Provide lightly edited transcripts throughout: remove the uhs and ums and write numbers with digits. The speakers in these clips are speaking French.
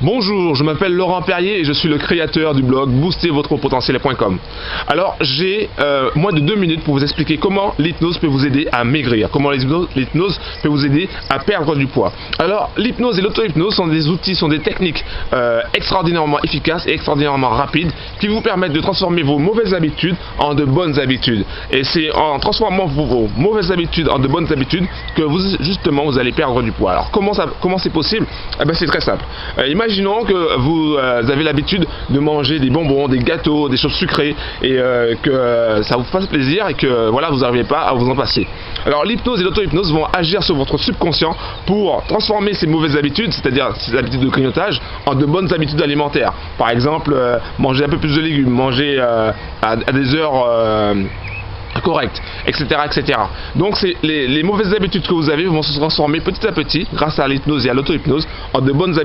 Bonjour, je m'appelle Laurent Perrier et je suis le créateur du blog boostervotrepotenciel.com. Alors j'ai moins de 2 minutes pour vous expliquer comment l'hypnose peut vous aider à maigrir, comment l'hypnose peut vous aider à perdre du poids. Alors l'hypnose et l'auto-hypnose sont des outils, sont des techniques extraordinairement efficaces et extraordinairement rapides qui vous permettent de transformer vos mauvaises habitudes en de bonnes habitudes. Et c'est en transformant vos mauvaises habitudes en de bonnes habitudes que vous allez perdre du poids. Alors comment c'est possible? C'est très simple. Imaginons que vous avez l'habitude de manger des bonbons, des gâteaux, des choses sucrées et que ça vous fasse plaisir et que voilà, vous n'arrivez pas à vous en passer. Alors l'hypnose et l'auto-hypnose vont agir sur votre subconscient pour transformer ces mauvaises habitudes, c'est-à-dire ces habitudes de grignotage, en de bonnes habitudes alimentaires. Par exemple, manger un peu plus de légumes, manger à des heures correct, etc., etc. Donc les mauvaises habitudes que vous avez vont se transformer petit à petit, grâce à l'hypnose et à l'auto-hypnose, en de bonnes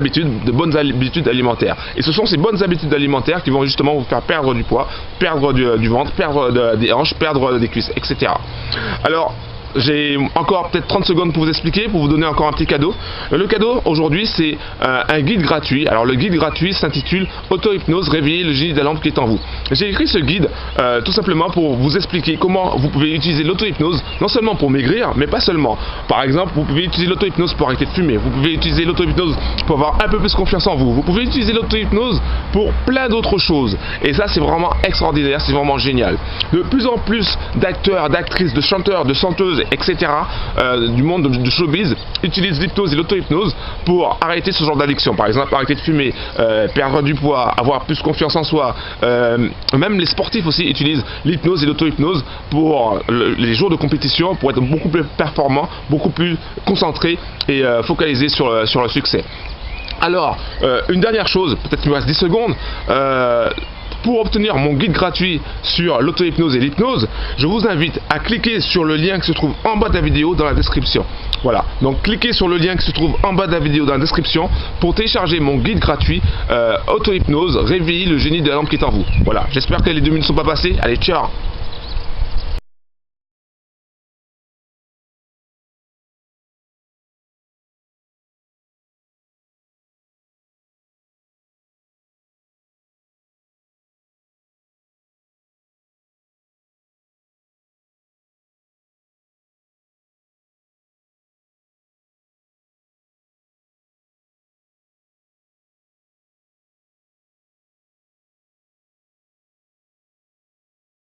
habitudes alimentaires. Et ce sont ces bonnes habitudes alimentaires qui vont justement vous faire perdre du poids, perdre du ventre, perdre des hanches, perdre des cuisses, etc. Alors, j'ai encore peut-être 30 secondes pour vous expliquer, pour vous donner encore un petit cadeau. Le cadeau aujourd'hui c'est un guide gratuit. Alors le guide gratuit s'intitule Auto-hypnose, réveiller le génie de la lampe qui est en vous. J'ai écrit ce guide tout simplement pour vous expliquer comment vous pouvez utiliser l'auto-hypnose, non seulement pour maigrir, mais pas seulement. Par exemple, vous pouvez utiliser l'auto-hypnose pour arrêter de fumer, vous pouvez utiliser l'auto-hypnose pour avoir un peu plus confiance en vous, vous pouvez utiliser l'auto-hypnose pour plein d'autres choses. Et ça c'est vraiment extraordinaire, c'est vraiment génial. De plus en plus d'acteurs, d'actrices, de chanteurs, de chanteuses, etc. Du monde de showbiz utilisent l'hypnose et l'auto-hypnose pour arrêter ce genre d'addiction. Par exemple, arrêter de fumer, perdre du poids, avoir plus confiance en soi. Même les sportifs aussi utilisent l'hypnose et l'auto-hypnose pour les jours de compétition, pour être beaucoup plus performants, beaucoup plus concentrés et focalisés sur le succès. Alors, une dernière chose, peut-être qu'il me reste 10 secondes. Pour obtenir mon guide gratuit sur l'auto-hypnose et l'hypnose, je vous invite à cliquer sur le lien qui se trouve en bas de la vidéo dans la description. Voilà, donc cliquez sur le lien qui se trouve en bas de la vidéo dans la description pour télécharger mon guide gratuit auto-hypnose, réveiller le génie de la lampe qui est en vous. Voilà, j'espère que les 2 minutes ne sont pas passées. Allez, ciao!